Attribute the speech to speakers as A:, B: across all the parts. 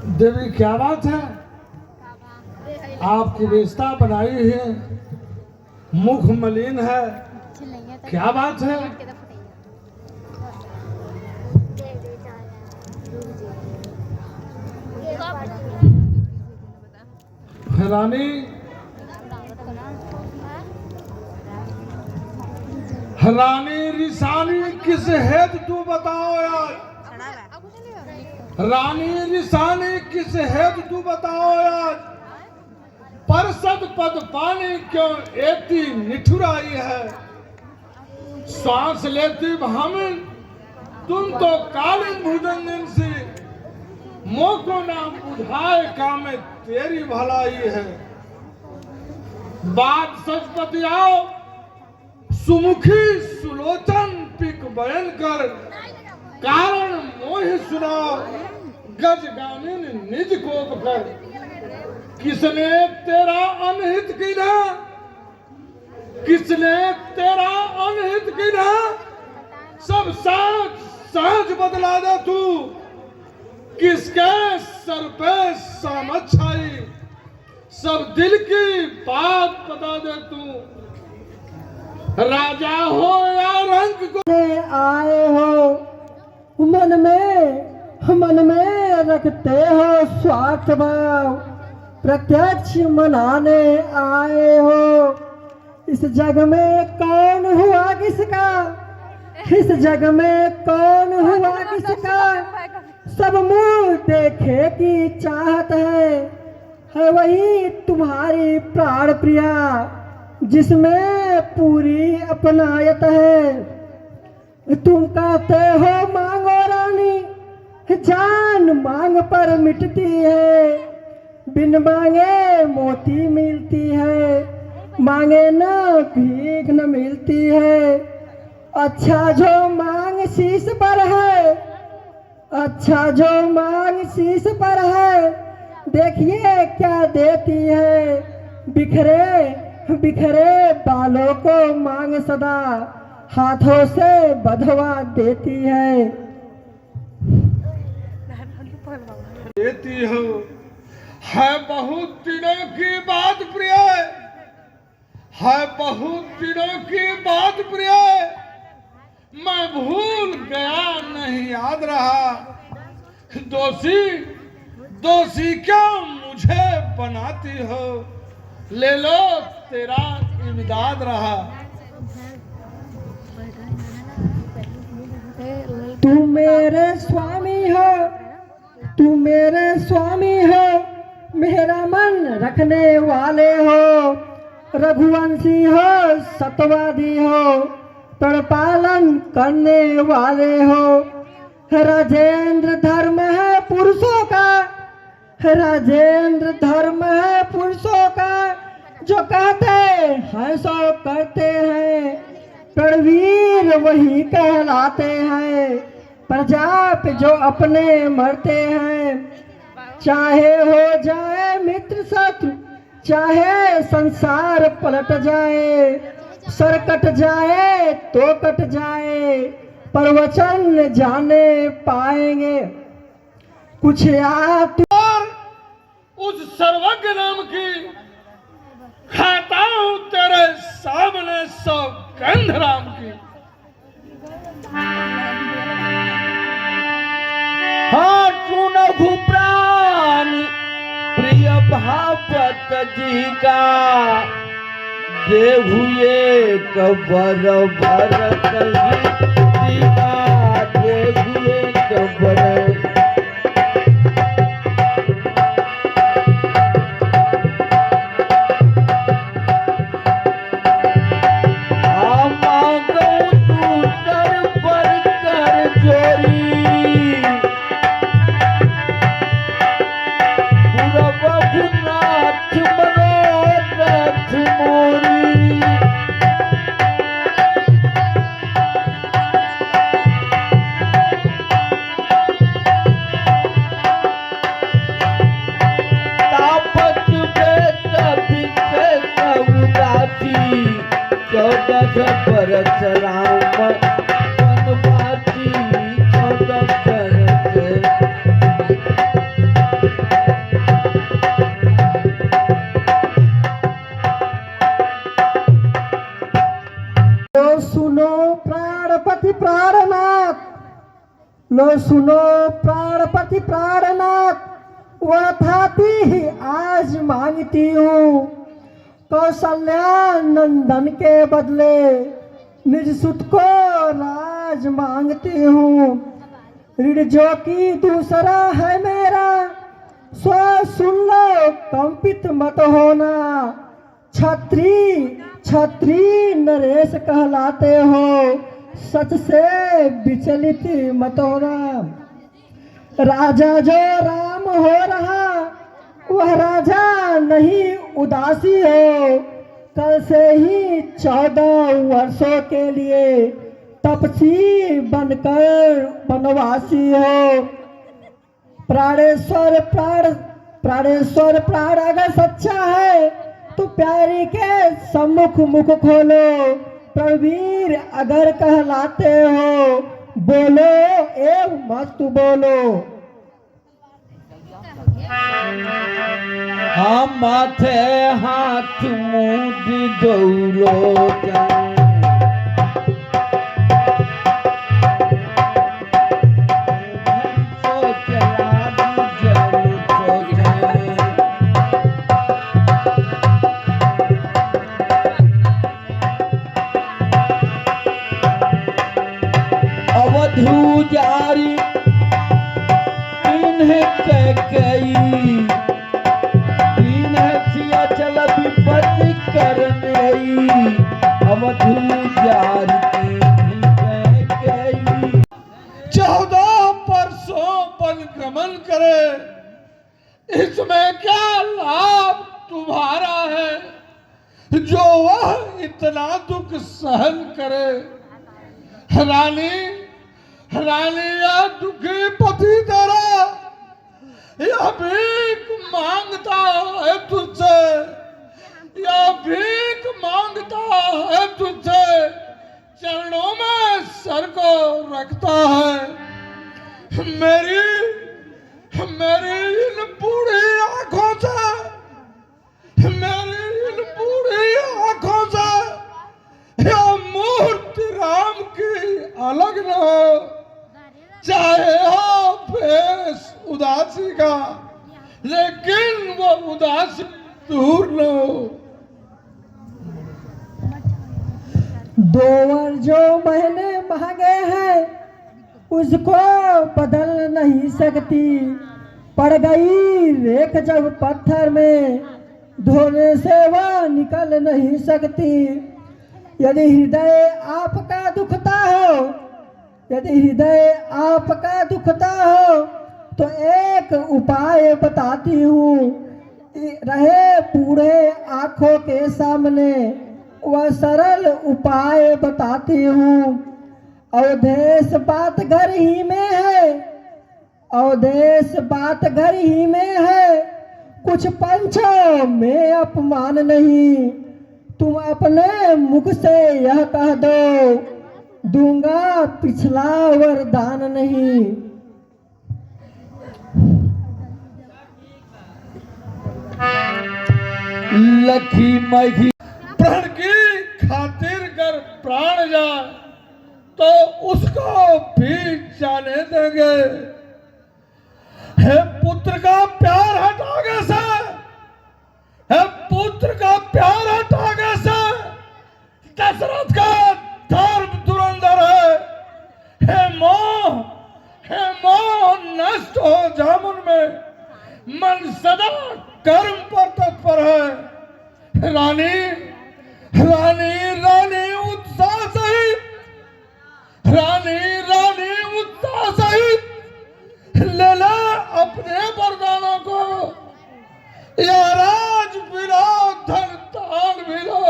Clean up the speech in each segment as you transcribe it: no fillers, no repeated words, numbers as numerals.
A: देवी क्या बात है, आपकी रिश्ता बनाई है, मुख मलिन है, क्या बात है? रानी रानी रिसानी किस हेतु तू बताओ यार। रानी रिसानी किस हेतु तू बताओ यार। परसद पद पानी क्यों एती निठुराई है। श्वास लेती भामिन तुम तो कालीन भुजंगन से, मोको नाम बुझाए काम तेरी भलाई है। बात सच बतियाओ सुमुखी सुलोचन पिक बयन कर, कारण मोह सुनाओ गजगामिन निज कोप कर। किसने तेरा अनहित किया, किसने तेरा अनहित किया। सब साज साज बदला दे तू, किसके सर पे सामत छाई। सब दिल की बात बता दे तू, राजा हो या रंग को
B: आए हो। मन में रखते हो स्वार्थ भाव, प्रत्यक्ष मनाने आए हो। इस जग में कौन हुआ किसका, इस जग में कौन हुआ किसका। सब मुंह देखे की चाहत है वही तुम्हारी प्राण प्रिया, जिसमें पूरी अपनायत है। तुम कहते हो मांगो रानी, जान मांग पर मिटती है। बिन मांगे मोती मिलती है, मांगे न भीख न मिलती है। अच्छा जो मांग शीश पर है, अच्छा जो मांग शीश पर है। देखिए क्या देती है, बिखरे बिखरे बालों को मांग सदा हाथों से बधवा देती है।
A: देती हो है बहुत दिनों की बात प्रिय, है बहुत दिनों की बात प्रिय। मैं भूल गया नहीं याद रहा, दोषी दोषी क्यों मुझे बनाती हो। ले लो तेरा इमदाद रहा।
B: तू मेरे स्वामी हो, तू मेरे स्वामी हो। मेरा मन रखने वाले हो, रघुवंशी हो सतवादी हो। तड़पालन करने वाले हो। राजेंद्र धर्म है पुरुषों का, राजेंद्र धर्म है पुरुषों का। जो कहते हैं सो करते हैं, प्रणवीर वही कहलाते हैं। प्रजा पे जो अपने मरते हैं, चाहे हो जाए मित्र शत्रु, चाहे संसार पलट जाए। सर कट जाए तो कट जाए, पर वचन जाने पाएंगे कुछ याद।
A: उस सर्वज्ञ नाम की खाता हूं तेरे सामने सौगंध राम की।
C: हाँ चुनघु प्राण प्रिय भापत जी का, देहु एक बर भरत जी का। देहु एक बर परस राम वनवासी 14 बरस।
B: लो सुनो प्राणपति प्राणनाथ, वह थाती ही आज मांगती हूँ। कौशल्या नंदन के बदले निज सुत को राज मांगती हूँ। ऋण जो कि दूसरा है मेरा, सो सुन लो कंपित मत होना। छत्री छत्री नरेश कहलाते हो, सच से विचलित मत होना। राजा जो राम हो रहा, वह राजा नहीं उदासी हो। कल से ही 14 वर्षों के लिए तपसी बनकर वनवासी हो। प्राणेश्वर प्राण अगर सच्चा है तो प्यारी के सम्मुख मुख खोलो। प्रवीर अगर कहलाते हो, बोलो एवं मत बोलो।
C: हम माथे हाथ मुदी दौलो अवधू जारी इन्हें कई चल विपत्ति करने अवधू जारी
A: 14 वर्षों पर गमन करे, इसमें क्या लाभ तुम्हारा है जो वह इतना दुख सहन करे। रानी रानी या दुखी पति तेरा या भीख मांगता है तुझसे, या भीख मांगता है तुझसे, चरणों में सर को रखता है। मेरी इन बूढ़ी आंखों से, मेरी इन बूढ़ी आंखों से या मूर्ति राम की अलग न हो। चाहे हो फेस उदासी का, लेकिन वो उदासी दूर न हो।
B: 2 वर जो मैंने मांगे हैं, उसको बदल नहीं सकती। पड़ गई रेख जब पत्थर में, धोने से वह निकल नहीं सकती। यदि हृदय आपका दुखता हो, यदि हृदय आपका दुखता हो, तो एक उपाय बताती हूँ। रहे बूढ़े आंखों के सामने, वह सरल उपाय बताती हूँ। अवधेश बात घर ही में है, अवधेश बात घर ही में है। कुछ पंचों में अपमान नहीं, तुम अपने मुख से यह कह दो, दूंगा पिछला वरदान नहीं।
C: लखी मही
A: प्राण की खातिर कर प्राण जाए तो उसको भी जाने देंगे। है पुत्र का प्यार हटागे से, है पुत्र का प्यार हटागे से, दशरथ का धर्म धुरंधर है मोह नष्ट हो जामुन में, मन सदा कर्म पर तत्पर है। रानी रानी रानी उत्साह सहित, रानी रानी उत्साह सहित ले ले अपने वरदानों को, या राज बिलो धन तान बिलो,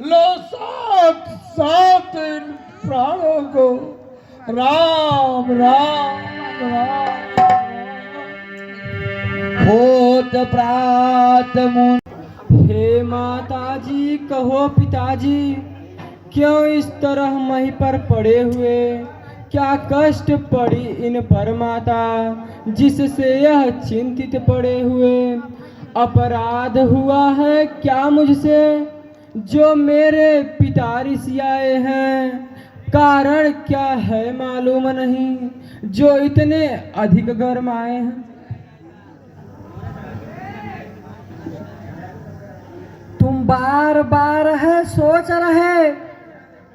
A: लो साथ साथ इन प्राणों को। राम राम राम
C: होत प्रात मुन।
B: हे माता जी, कहो पिताजी, क्यों इस तरह मही पर पड़े हुए? क्या कष्ट पड़ी इन पर माता, जिससे यह चिंतित पड़े हुए? अपराध हुआ है क्या मुझसे, जो मेरे पिता ऋषि आए हैं? कारण क्या है मालूम नहीं, जो इतने अधिक गरमाए हैं।
D: तुम बार बार है सोच रहे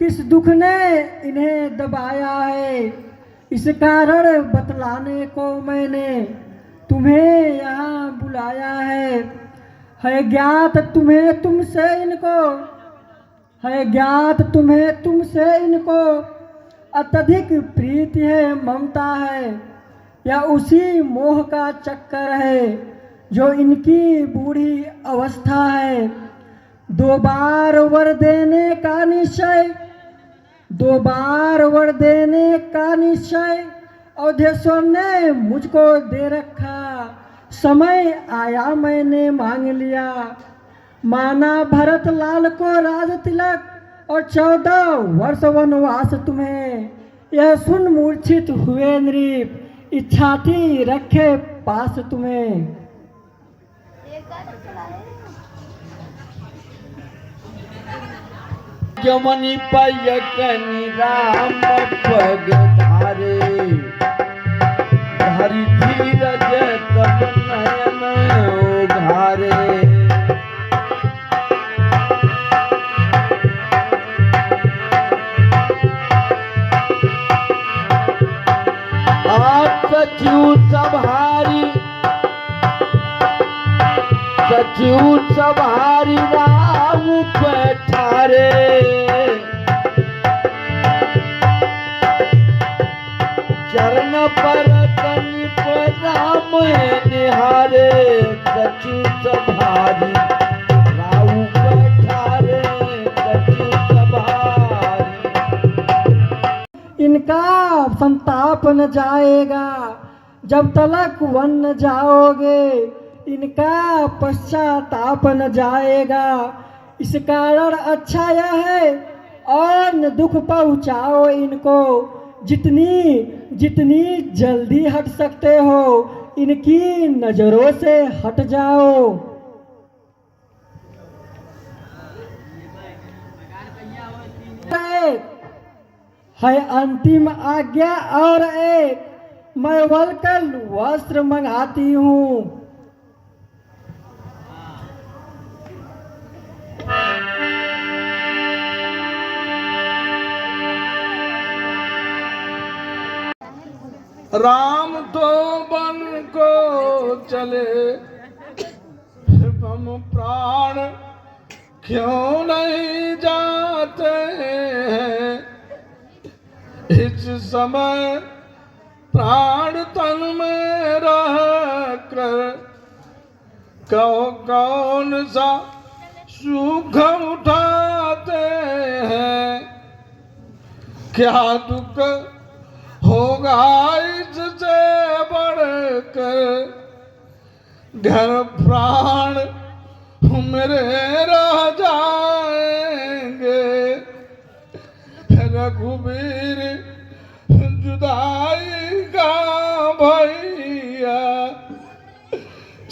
D: किस दुख ने इन्हें दबाया है, इस कारण बतलाने को मैंने तुम्हें यहाँ बुलाया है ज्ञात तुम्हें तुमसे इनको, है ज्ञात तुम्हें तुमसे इनको अत्यधिक प्रीति है, ममता है, या उसी मोह का चक्कर है जो इनकी बूढ़ी अवस्था है। 2 बार वर देने का निश्चय, 2 बार वर देने का निश्चय अवधेश्वर ने मुझको दे रखा, समय आया मैंने मांग लिया। माना भरत लाल को राज तिलक और 14 वर्ष वनवास तुम्हें, यह सुन मूर्छित हुए नृप, इच्छा थी रखे पास तुम्हें।
C: जमनी पयकनि राम पग धारे, धरि धीरज तब नयन उघारे। आप सचिव सभारी, सचिव सभारी राम पठारे। चरण पर कनि राम निहारे, सचिव सभारी राम पठारे, सचिव सभारी।
D: इनका संताप न जाएगा जब तलक वन न जाओगे, इनका पश्चाताप न जाएगा, इस कारण अच्छा यह है और न दुख पहुँचाओ इनको। जितनी जल्दी हट सकते हो इनकी नजरों से हट जाओ। है अंतिम आज्ञा और एक, मैं वलकल वस्त्र मंगाती हूँ।
A: राम तो बन को चले, हम प्राण क्यों नहीं जाते हैं। इस समय प्राण तन में रह कर कौन सा सुख उठाते हैं। क्या दुख होगा इससे बढ़कर, घर प्राण मेरे रह जाएंगे। रघुवीर जुदाई का भैया,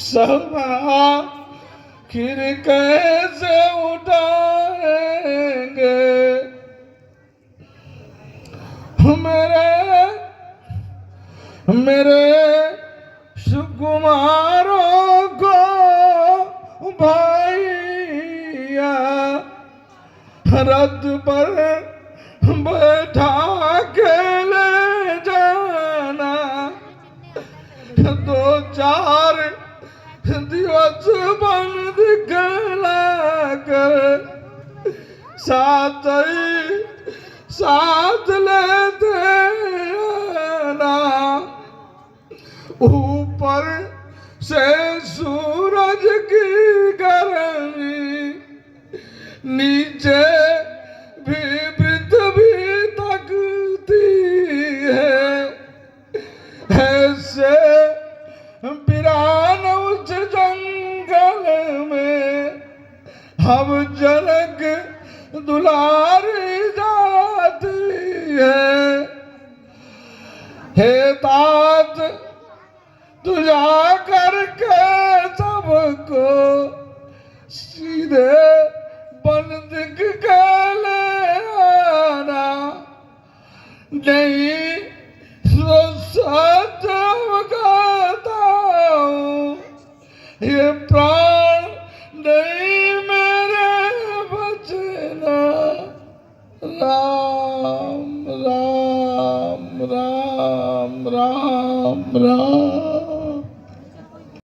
A: सब आखिर कैसे उठाएंगे। मेरे सुकुमारों को भैया रथ पर बैठा के ले जाना। 2-4 दिवस बंद दिखला कर साथ लेते आना। ऊपर से सूरज की गर्मी, नीचे भी पृथ्वी तकती है। ऐसे वीरान उस जंगल में अब जनक दुलारी जाती है। हे तात तू जा करके सबको सीधे बन दिख के ले आना। नहीं तो सच कहता हूँ, ये प्राण नहीं मेरे बचना। राम राम राम राम राम।